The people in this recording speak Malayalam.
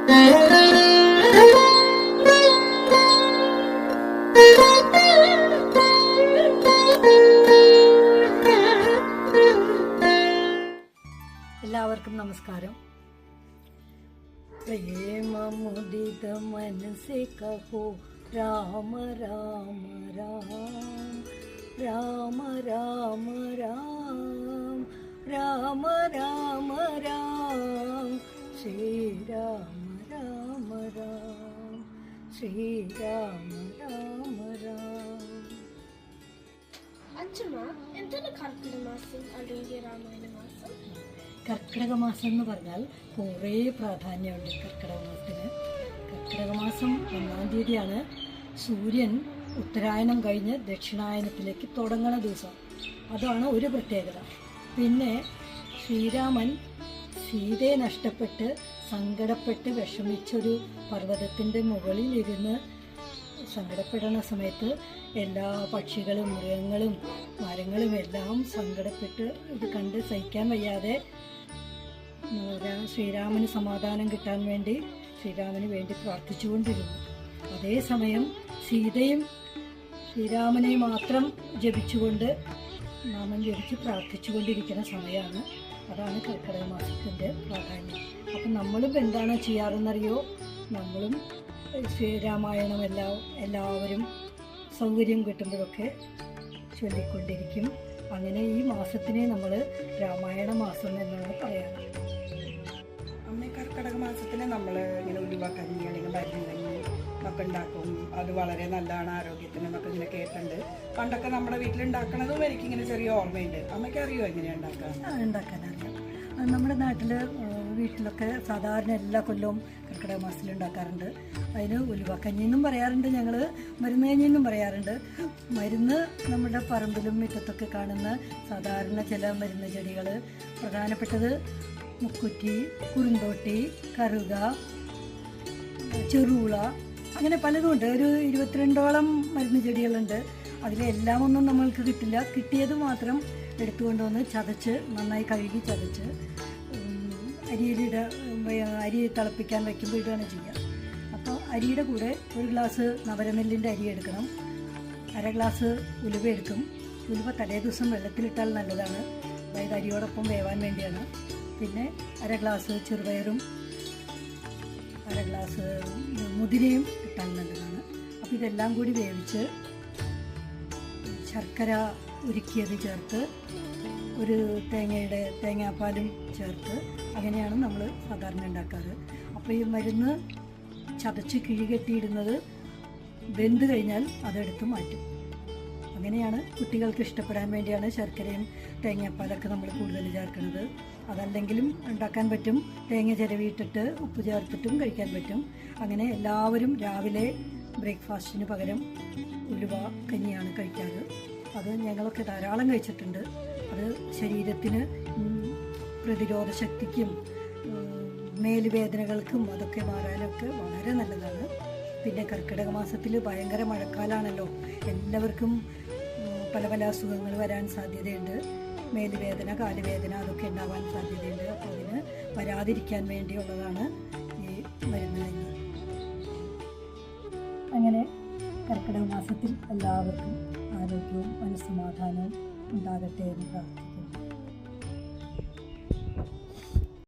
എല്ലാവർക്കും നമസ്കാരം. പ്രേമമുദിത മനസ്സേ കഹോ രാമ രാമ രാം രാമ രാമ രാം രാമ രാമ രാം ശ്രീരാമ രാമ രാം ശ്രീരാമ രാമ രാം. അച്ഛമ്മ എന്താണ് കർക്കിടക മാസം അല്ലെങ്കിൽ രാമായണ മാസം? കർക്കിടക മാസം എന്ന് പറഞ്ഞാൽ കുറേ പ്രാധാന്യമുണ്ട് കർക്കിടക മാസത്തിന്. കർക്കിടക മാസം 1-ാം തീയതിയാണ് സൂര്യൻ ഉത്തരായനം കഴിഞ്ഞ് ദക്ഷിണായനത്തിലേക്ക് തുടങ്ങുന്ന ദിവസം. അതാണ് ഒരു പ്രത്യേകത. പിന്നെ ശ്രീരാമൻ സീതയെ നഷ്ടപ്പെട്ട് സങ്കടപ്പെട്ട് വിഷമിച്ചൊരു പർവ്വതത്തിൻ്റെ മുകളിലിരുന്ന് സങ്കടപ്പെടുന്ന സമയത്ത് എല്ലാ പക്ഷികളും മൃഗങ്ങളും മരങ്ങളും എല്ലാം സങ്കടപ്പെട്ട് ഇത് കണ്ട് സഹിക്കാൻ വയ്യാതെ ശ്രീരാമന് സമാധാനം കിട്ടാൻ വേണ്ടി ശ്രീരാമന് വേണ്ടി പ്രാർത്ഥിച്ചുകൊണ്ടിരുന്നു. അതേസമയം സീതയും ശ്രീരാമനെ മാത്രം ജപിച്ചുകൊണ്ട് നാമം ജപിച്ച് പ്രാർത്ഥിച്ചുകൊണ്ടിരിക്കുന്ന സമയമാണ്. അതാണ് കർക്കിടക മാസത്തിൻ്റെ പ്രാധാന്യം. അപ്പം നമ്മളും എന്താണ് ചെയ്യാറെന്നറിയോ? നമ്മളും ശ്രീരാമായണം എല്ലാവരും സൗകര്യം കിട്ടുമ്പോഴൊക്കെ ചൊല്ലിക്കൊണ്ടിരിക്കും. അങ്ങനെ ഈ മാസത്തിനെ നമ്മൾ രാമായണ മാസം എന്നാണ് പറയാറ്. കർക്കിടക മാസത്തിന് നമ്മൾ ഇങ്ങനെ ഉലുവക്കഞ്ഞി അല്ലെങ്കിൽ മരുന്ന് കഞ്ഞി ഒക്കെ ഉണ്ടാക്കും. അത് വളരെ നല്ലതാണ് ആരോഗ്യത്തിന് എന്നൊക്കെ ഇങ്ങനെ കേട്ടിട്ടുണ്ട്. പണ്ടൊക്കെ നമ്മുടെ വീട്ടിലുണ്ടാക്കണതും എനിക്കിങ്ങനെ ചെറിയ ഓർമ്മയുണ്ട്. അമ്മയ്ക്ക് അറിയോ എങ്ങനെയാണ് ഉണ്ടാക്കാനറിയാം. നമ്മുടെ നാട്ടിൽ വീട്ടിലൊക്കെ സാധാരണ എല്ലാ കൊല്ലവും കർക്കിടക മാസത്തിൽ ഉണ്ടാക്കാറുണ്ട്. അതിന് ഉലുവക്കഞ്ഞി എന്നും പറയാറുണ്ട്, ഞങ്ങൾ മരുന്ന് കഞ്ഞി എന്നും പറയാറുണ്ട്. മരുന്ന് നമ്മുടെ പറമ്പിലും മുറ്റത്തൊക്കെ കാണുന്ന സാധാരണ ചില മരുന്ന് ചെടികൾ, പ്രധാനപ്പെട്ടത് മുക്കുറ്റി, കുറുന്തോട്ടി, കറുക, ചെറുള, അങ്ങനെ പലതുമുണ്ട്. ഒരു 22ഓളം മരുന്ന് ചെടികളുണ്ട്. അതിലെല്ലാം ഒന്നും നമ്മൾക്ക് കിട്ടില്ല. കിട്ടിയത് മാത്രം എടുത്തുകൊണ്ടുവന്ന് ചതച്ച് നന്നായി കഴുകി ചതച്ച് അരി തിളപ്പിക്കാൻ വയ്ക്കുമ്പോൾ ഇടുകയാണ് ചെയ്യുക. അപ്പോൾ അരിയുടെ കൂടെ 1 ഗ്ലാസ് നവരനെല്ലിൻ്റെ അരി എടുക്കണം. 1/2 ഗ്ലാസ് ഉലുവ എടുക്കും. ഉലുവ തലേ ദിവസം വെള്ളത്തിലിട്ടാൽ നല്ലതാണ്, അതായത് അരിയോടൊപ്പം വേവാൻ വേണ്ടിയാണ്. പിന്നെ 1/2 ഗ്ലാസ് ചെറുപയറും 1/2 ഗ്ലാസ് മുതിരയും ഇട്ടാൽ നല്ലതാണ്. അപ്പോൾ ഇതെല്ലാം കൂടി വേവിച്ച് ശർക്കര ഉരുക്കിയത് ചേർത്ത് ഒരു തേങ്ങാപ്പാലും ചേർത്ത് അങ്ങനെയാണ് നമ്മൾ സാധാരണ ഉണ്ടാക്കാറ്. അപ്പോൾ ഈ മരുന്ന് ചതച്ച് കിഴികെട്ടിയിടുന്നത് വെന്ത് കഴിഞ്ഞാൽ അതെടുത്ത് മാറ്റും. അങ്ങനെയാണ് കുട്ടികൾക്ക് ഇഷ്ടപ്പെടാൻ വേണ്ടിയാണ് ശർക്കരയും തേങ്ങാപ്പാലൊക്കെ നമ്മൾ കൂടുതൽ ചേർക്കുന്നത്. അതല്ലെങ്കിലും ഉണ്ടാക്കാൻ പറ്റും. തേങ്ങ ചിരവിയിട്ടിട്ട് ഉപ്പ് ചേർത്തിട്ടും കഴിക്കാൻ പറ്റും. അങ്ങനെ എല്ലാവരും രാവിലെ ബ്രേക്ക്ഫാസ്റ്റിന് പകരം ഉലുവ കഞ്ഞിയാണ് കഴിക്കാറ്. അത് ഞങ്ങളൊക്കെ ധാരാളം കഴിച്ചിട്ടുണ്ട്. അത് ശരീരത്തിന് പ്രതിരോധ ശക്തിക്കും മേലുവേദനകൾക്കും അതൊക്കെ മാറാനൊക്കെ വളരെ നല്ലതാണ്. പിന്നെ കർക്കിടക മാസത്തിൽ ഭയങ്കര മഴക്കാലമാണല്ലോ. എല്ലാവർക്കും പല പല അസുഖങ്ങൾ വരാൻ സാധ്യതയുണ്ട്. മേലുവേദന, കാലുവേദന അതൊക്കെ ഉണ്ടാവാൻ സാധ്യതയുണ്ട്. അപ്പോൾ അതിന് വരാതിരിക്കാൻ വേണ്ടിയുള്ളതാണ് ഈ മരുന്ന് കഞ്ഞി. അങ്ങനെ കർക്കിടക മാസത്തിൽ എല്ലാവർക്കും ആരോഗ്യവും മനസ്സമാധാനവും ഉണ്ടാകട്ടെ എന്ന് പ്രാർത്ഥിക്കുന്നു.